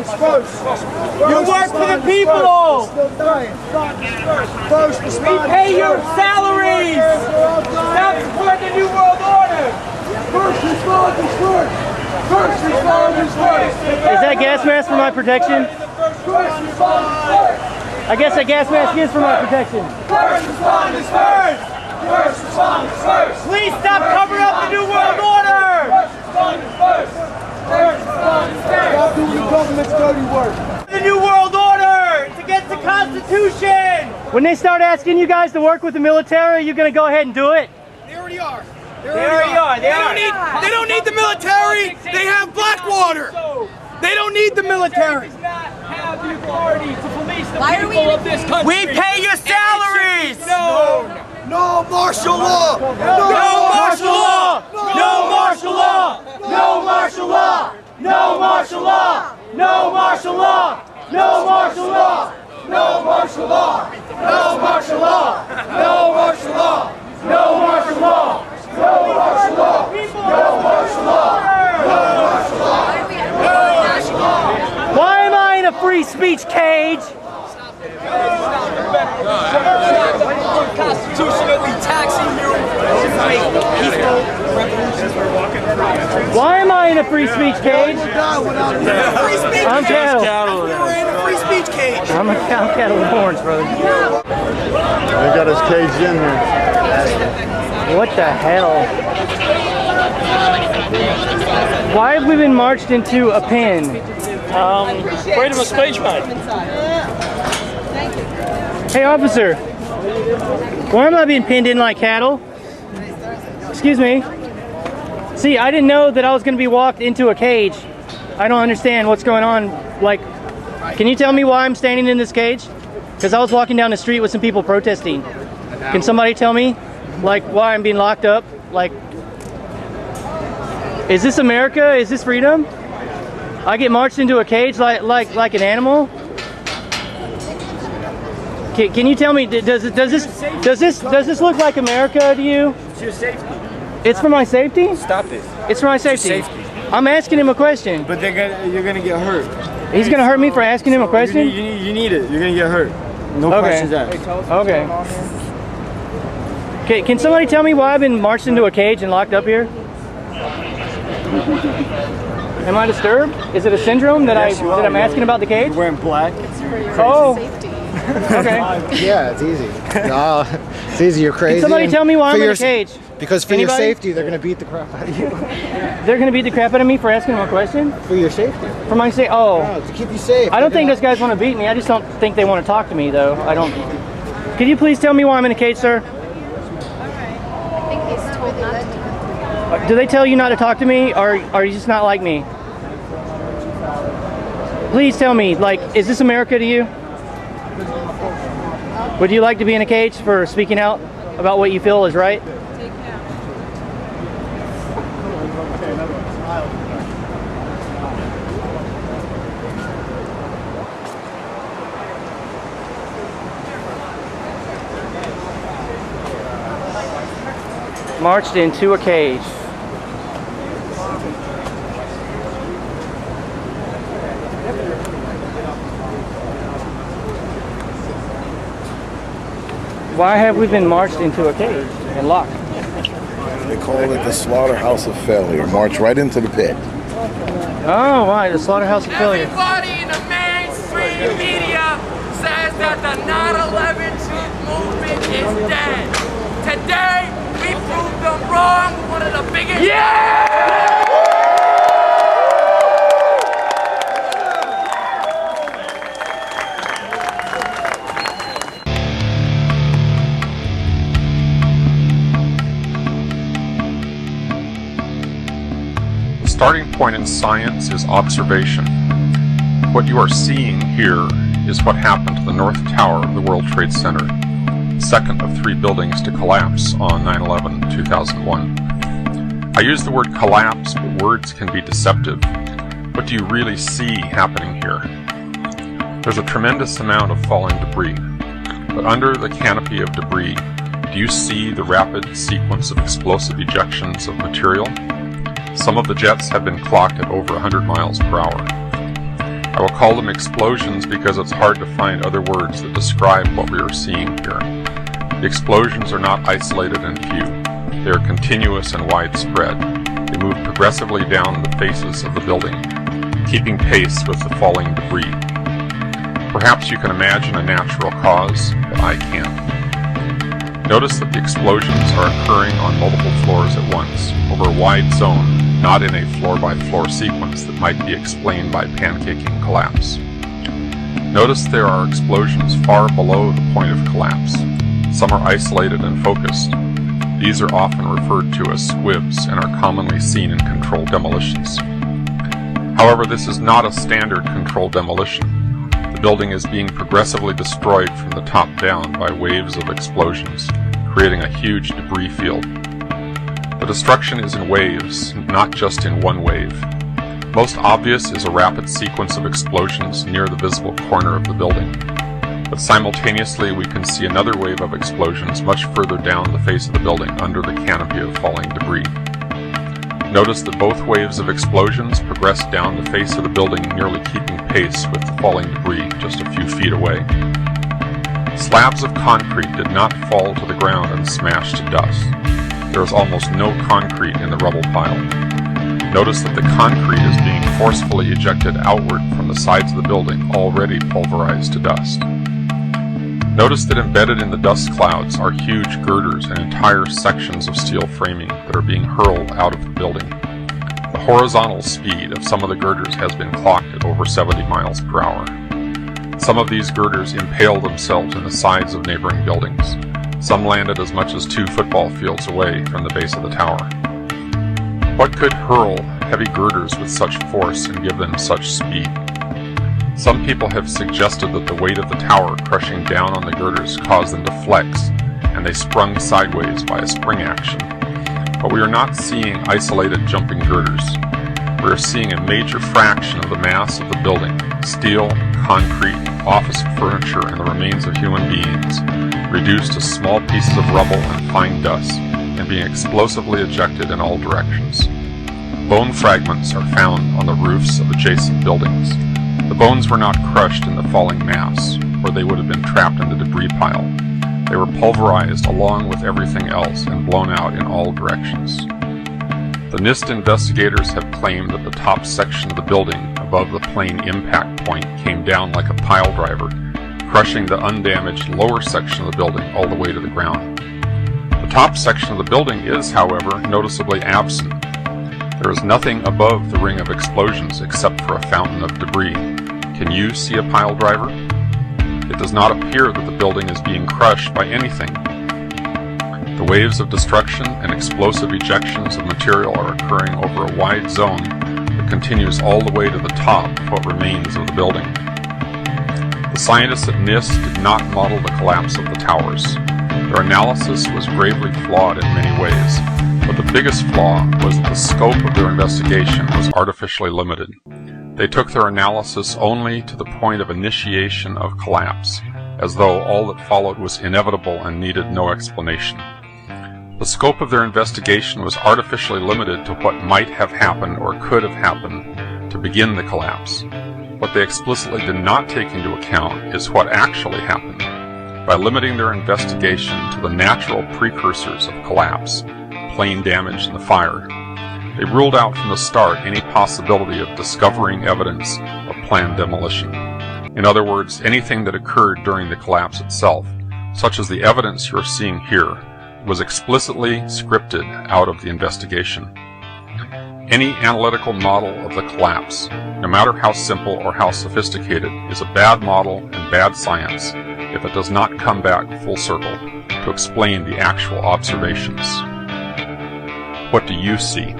responders first. You work for the people. Still dying. First We responders. pay your salaries. Stop supporting the New World Order. First responders first. First responders first. Is that gas mask for my protection? First responders first. I guess that gas mask is for my protection. First responders first. First responders first. Please stop covering up the New World Order. First responders first. First responders first. Stop doing the government's dirty work. The New World Order. It's against the Constitution. When they start asking you guys to work with the military, are you going to go ahead and do it? They already are. They already are. They don't need the military. They have Blackwater. They don't need the military. Have the authority to police the Why are we people of this country. We pay your salaries. No martial law. No martial law. No martial law. No martial law. No martial law. No martial law. No martial law. No martial law. No martial law. No martial law. No martial law. No martial law. No martial law. Why am I in a free speech cage? Constitutionally taxing you. Why am I in a free speech cage? Free speech I'm cattle. We're in a free speech cage. I'm cattle with horns, brother. They got us caged in here. What the hell? Why have we been marched into a pen? Freedom of speech, mate. Hey, officer. Why am I being pinned in like cattle? Excuse me. See, I didn't know that I was going to be walked into a cage. I don't understand what's going on. Like, can you tell me why I'm standing in this cage? Because I was walking down the street with some people protesting. Can somebody tell me, like, why I'm being locked up? Like, is this America? Is this freedom? I get marched into a cage like an animal? Can you tell me, does this look like America to you? It's your safety. It's for my safety? Stop it. It's for my safety. I'm asking him a question. But you're gonna get hurt. He's gonna hurt me for asking him a question? You need it. You're gonna get hurt. No questions asked. Okay. Can somebody tell me why I've been marched into a cage and locked up here? Am I disturbed? Is it a syndrome that I'm asking about the cage? You're wearing black. Oh. Okay. Yeah, it's easy. No, it's easy. You're crazy. Can somebody tell me why I'm in a cage? Because for your safety, they're going to beat the crap out of you. They're going to beat the crap out of me for asking them a question? For your safety. For my safety? Oh. No, to keep you safe. I don't think those guys want to beat me. I just don't think they want to talk to me, though. I don't. Could you please tell me why I'm in a cage, sir? I think he's told not to. Do they tell you not to talk to me, or are you just not like me? Please tell me, like, is this America to you? Would you like to be in a cage for speaking out about what you feel is right? Marched into a cage. Why have we been marched into a cage and locked? They call it the slaughterhouse of failure. March right into the pit. Oh, why? The slaughterhouse of failure. Everybody in the mainstream media says that the 9/11 truth movement is dead. Today, we proved them wrong. One of the biggest. Yeah! The starting point in science is observation. What you are seeing here is what happened to the North Tower of the World Trade Center, second of 3 buildings to collapse on 9/11/2001. I use the word collapse, but words can be deceptive. What do you really see happening here? There's a tremendous amount of falling debris, but under the canopy of debris, do you see the rapid sequence of explosive ejections of material? Some of the jets have been clocked at over 100 miles per hour. I will call them explosions because it's hard to find other words that describe what we are seeing here. The explosions are not isolated and few. They are continuous and widespread. They move progressively down the faces of the building, keeping pace with the falling debris. Perhaps you can imagine a natural cause, but I can't. Notice that the explosions are occurring on multiple floors at once, over a wide zone, not in a floor-by-floor sequence that might be explained by pancaking collapse. Notice there are explosions far below the point of collapse. Some are isolated and focused. These are often referred to as squibs and are commonly seen in controlled demolitions. However, this is not a standard controlled demolition. The building is being progressively destroyed from the top down by waves of explosions, creating a huge debris field. The destruction is in waves, not just in one wave. Most obvious is a rapid sequence of explosions near the visible corner of the building. But simultaneously we can see another wave of explosions much further down the face of the building under the canopy of falling debris. Notice that both waves of explosions progress down the face of the building, nearly keeping pace with the falling debris just a few feet away. Slabs of concrete did not fall to the ground and smash to dust. There is almost no concrete in the rubble pile. Notice that the concrete is being forcefully ejected outward from the sides of the building, already pulverized to dust. Notice that embedded in the dust clouds are huge girders and entire sections of steel framing that are being hurled out of the building. The horizontal speed of some of the girders has been clocked at over 70 miles per hour. Some of these girders impale themselves in the sides of neighboring buildings. Some landed as much as 2 football fields away from the base of the tower. What could hurl heavy girders with such force and give them such speed? Some people have suggested that the weight of the tower crushing down on the girders caused them to flex, and they sprung sideways by a spring action. But we are not seeing isolated jumping girders. We are seeing a major fraction of the mass of the building, steel, concrete, office furniture, and the remains of human beings, reduced to small pieces of rubble and fine dust, and being explosively ejected in all directions. Bone fragments are found on the roofs of adjacent buildings. The bones were not crushed in the falling mass, or they would have been trapped in the debris pile. They were pulverized along with everything else and blown out in all directions. The NIST investigators have claimed that the top section of the building above the plane impact point came down like a pile driver, crushing the undamaged lower section of the building all the way to the ground. The top section of the building is, however, noticeably absent. There is nothing above the ring of explosions except for a fountain of debris. Can you see a pile driver? It does not appear that the building is being crushed by anything. The waves of destruction and explosive ejections of material are occurring over a wide zone that continues all the way to the top of what remains of the building. The scientists at NIST did not model the collapse of the towers. Their analysis was gravely flawed in many ways, but the biggest flaw was that the scope of their investigation was artificially limited. They took their analysis only to the point of initiation of collapse, as though all that followed was inevitable and needed no explanation. The scope of their investigation was artificially limited to what might have happened or could have happened to begin the collapse. What they explicitly did not take into account is what actually happened. By limiting their investigation to the natural precursors of collapse, plane damage and the fire, they ruled out from the start any possibility of discovering evidence of planned demolition. In other words, anything that occurred during the collapse itself, such as the evidence you're seeing here, was explicitly scripted out of the investigation. Any analytical model of the collapse, no matter how simple or how sophisticated, is a bad model and bad science if it does not come back full circle to explain the actual observations. What do you see?